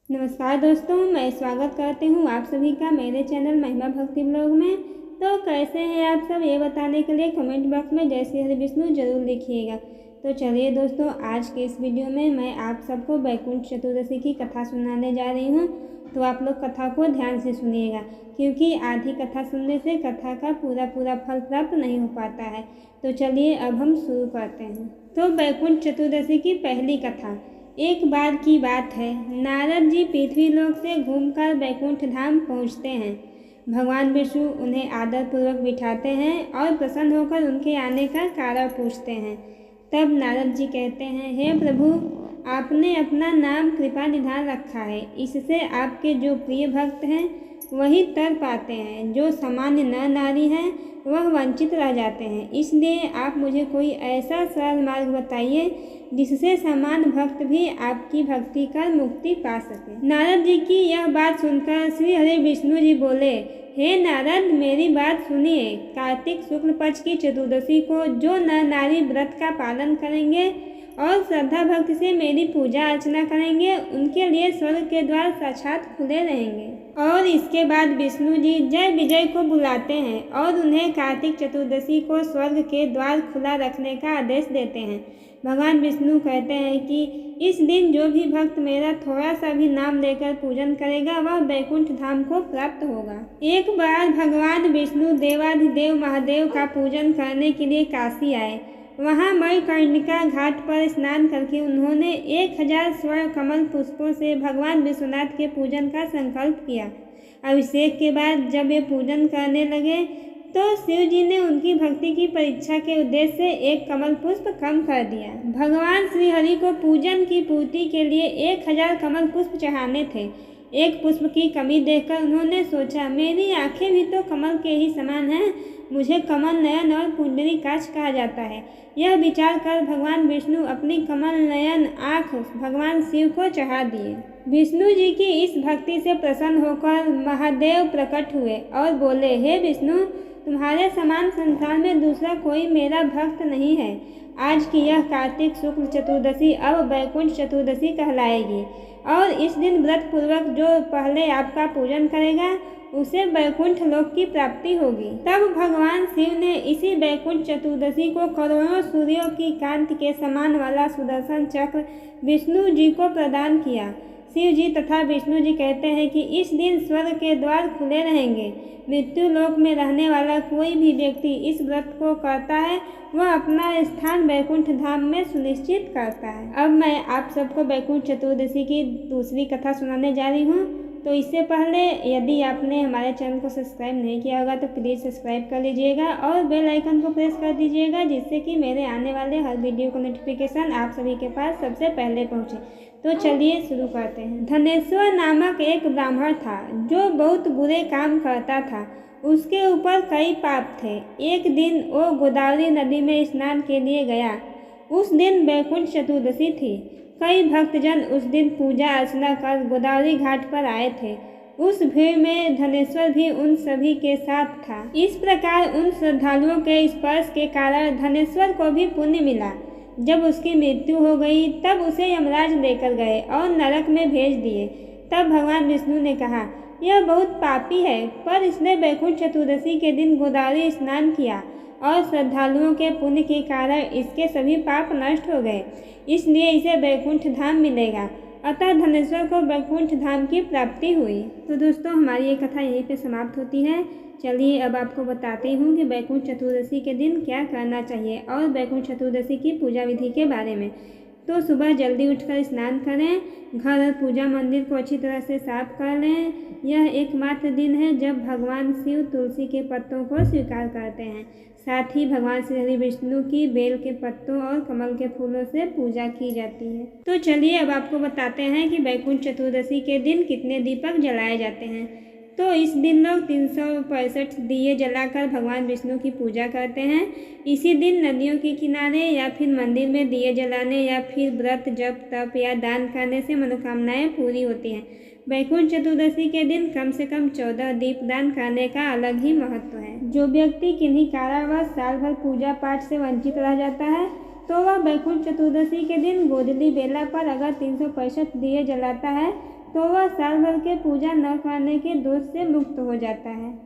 नमस्कार दोस्तों, मैं स्वागत करती हूँ आप सभी का मेरे चैनल महिमा भक्ति ब्लॉग में। तो कैसे हैं आप सब, ये बताने के लिए कमेंट बॉक्स में जय श्री हरि विष्णु जरूर लिखिएगा। तो चलिए दोस्तों, आज के इस वीडियो में मैं आप सबको वैकुंठ चतुर्दशी की कथा सुनाने जा रही हूँ। तो आप लोग कथा को ध्यान से सुनिएगा, क्योंकि आधी कथा सुनने से कथा का पूरा फल प्राप्त नहीं हो पाता है। तो चलिए अब हम शुरू करते हैं। तो वैकुंठ चतुर्दशी की पहली कथा। एक बार की बात है, नारद जी पृथ्वी लोक से घूमकर वैकुंठ धाम पहुँचते हैं। भगवान विष्णु उन्हें आदरपूर्वक बिठाते हैं और प्रसन्न होकर उनके आने का कारण पूछते हैं। तब नारद जी कहते हैं, हे प्रभु, आपने अपना नाम कृपा निधान रखा है, इससे आपके जो प्रिय भक्त हैं वही तर पाते हैं, जो सामान्य नर नारी हैं वह वंचित रह जाते हैं। इसलिए आप मुझे कोई ऐसा सरल मार्ग बताइए जिससे सामान्य भक्त भी आपकी भक्ति कर मुक्ति पा सके। नारद जी की यह बात सुनकर श्री हरि विष्णु जी बोले, हे नारद, मेरी बात सुनिए। कार्तिक शुक्ल पक्ष की चतुर्दशी को जो नर नारी व्रत का पालन करेंगे और श्रद्धा भक्ति से मेरी पूजा अर्चना करेंगे, उनके लिए स्वर्ग के द्वार साक्षात खुले रहेंगे। और इसके बाद विष्णु जी जय विजय को बुलाते हैं और उन्हें कार्तिक चतुर्दशी को स्वर्ग के द्वार खुला रखने का आदेश देते हैं। भगवान विष्णु कहते हैं कि इस दिन जो भी भक्त मेरा थोड़ा सा भी नाम लेकर पूजन करेगा वह वैकुंठ धाम को प्राप्त होगा। एक बार भगवान विष्णु देवाधिदेव महादेव का पूजन करने के लिए काशी आए। वहाँ मणिकर्णिका घाट पर स्नान करके उन्होंने 1000 स्वर्ण कमल पुष्पों से भगवान विश्वनाथ के पूजन का संकल्प किया। अभिषेक के बाद जब वे पूजन करने लगे तो शिव जी ने उनकी भक्ति की परीक्षा के उद्देश्य से एक कमल पुष्प कम कर दिया। भगवान श्री हरि को पूजन की पूर्ति के लिए 1000 कमल पुष्प चढ़ाने थे। एक पुष्प की कमी देखकर उन्होंने सोचा, मेरी आंखें भी तो कमल के ही समान हैं, मुझे कमल नयन और पुंडरीकाक्ष कहा जाता है। यह विचार कर भगवान विष्णु अपनी कमल नयन आँख भगवान शिव को चढ़ा दिए। विष्णु जी की इस भक्ति से प्रसन्न होकर महादेव प्रकट हुए और बोले, हे विष्णु, तुम्हारे समान संसार में दूसरा कोई मेरा भक्त नहीं है। आज की यह कार्तिक शुक्ल चतुर्दशी अब वैकुंठ चतुर्दशी कहलाएगी और इस दिन व्रत पूर्वक जो पहले आपका पूजन करेगा उसे वैकुंठ लोक की प्राप्ति होगी। तब भगवान शिव ने इसी वैकुंठ चतुर्दशी को करोड़ों सूर्यों की कांति के समान वाला सुदर्शन चक्र विष्णु जी को प्रदान किया। शिव जी तथा विष्णु जी कहते हैं कि इस दिन स्वर्ग के द्वार खुले रहेंगे। मृत्यु लोक में रहने वाला कोई भी व्यक्ति इस व्रत को करता है वह अपना स्थान वैकुंठ धाम में सुनिश्चित करता है। अब मैं आप सबको वैकुंठ चतुर्दशी की दूसरी कथा सुनाने जा रही हूँ। तो इससे पहले यदि आपने हमारे चैनल को सब्सक्राइब नहीं किया होगा तो प्लीज़ सब्सक्राइब कर लीजिएगा और बेल आइकन को प्रेस कर दीजिएगा, जिससे कि मेरे आने वाले हर वीडियो का नोटिफिकेशन आप सभी के पास सबसे पहले पहुँचे। तो चलिए शुरू करते हैं। धनेश्वर नामक एक ब्राह्मण था जो बहुत बुरे काम करता था। उसके ऊपर कई पाप थे। एक दिन वो गोदावरी नदी में स्नान के लिए गया। उस दिन वैकुंठ चतुर्दशी थी। कई भक्तजन उस दिन पूजा अर्चना कर गोदावरी घाट पर आए थे। उस भीड़ में धनेश्वर भी उन सभी के साथ था। इस प्रकार उन श्रद्धालुओं के स्पर्श के कारण धनेश्वर को भी पुण्य मिला। जब उसकी मृत्यु हो गई तब उसे यमराज लेकर गए और नरक में भेज दिए। तब भगवान विष्णु ने कहा, यह बहुत पापी है, पर इसने वैकुंठ चतुर्दशी के दिन गोदावरी स्नान किया और श्रद्धालुओं के पुण्य के कारण इसके सभी पाप नष्ट हो गए, इसलिए इसे वैकुंठ धाम मिलेगा। अतः धनेश्वर को वैकुंठ धाम की प्राप्ति हुई। तो दोस्तों, हमारी ये कथा यहीं पे समाप्त होती है। चलिए अब आपको बताती हूँ कि वैकुंठ चतुर्दशी के दिन क्या करना चाहिए और वैकुंठ चतुर्दशी की पूजा विधि के बारे में। तो सुबह जल्दी उठकर स्नान करें, घर और पूजा मंदिर को अच्छी तरह से साफ कर लें। यह एकमात्र दिन है जब भगवान शिव तुलसी के पत्तों को स्वीकार करते हैं। साथ ही भगवान श्री हरि विष्णु की बेल के पत्तों और कमल के फूलों से पूजा की जाती है। तो चलिए अब आपको बताते हैं कि वैकुंठ चतुर्दशी के दिन कितने दीपक जलाए जाते हैं। तो इस दिन लोग 365 दिए जलाकर भगवान विष्णु की पूजा करते हैं। इसी दिन नदियों के किनारे या फिर मंदिर में दिए जलाने या फिर व्रत जप तप या दान करने से मनोकामनाएं पूरी होती हैं। वैकुंठ चतुर्दशी के दिन कम से कम 14 दीपदान करने का अलग ही महत्व है। जो व्यक्ति किन्हीं कारणवश साल भर पूजा पाठ से वंचित रह जाता है तो वह वैकुंठ चतुर्दशी के दिन गोधूली बेला पर अगर 365 दिए जलाता है तो वह साल भर के पूजा न करने के दोष से मुक्त हो जाता है।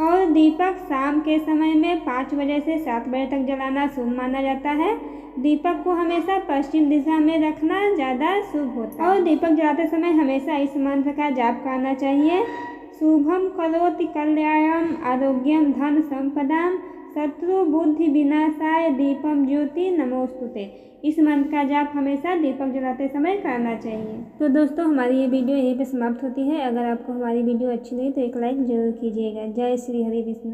और दीपक शाम के समय में 5 बजे से 7 बजे तक जलाना शुभ माना जाता है। दीपक को हमेशा पश्चिम दिशा में रखना ज़्यादा शुभ होता है। और दीपक जलाते समय हमेशा इस मंत्र का जाप करना चाहिए। शुभम करोति कल्याणम आरोग्यम धन संपदाम शत्रु बुद्धि विनाशाय दीपम ज्योति नमोस्तुते। इस मंत्र का जाप हमेशा दीपक जलाते समय करना चाहिए। तो दोस्तों हमारी ये वीडियो यहीं पे समाप्त होती है। अगर आपको हमारी वीडियो अच्छी लगी तो एक लाइक जरूर कीजिएगा। जय श्री हरि विष्णु।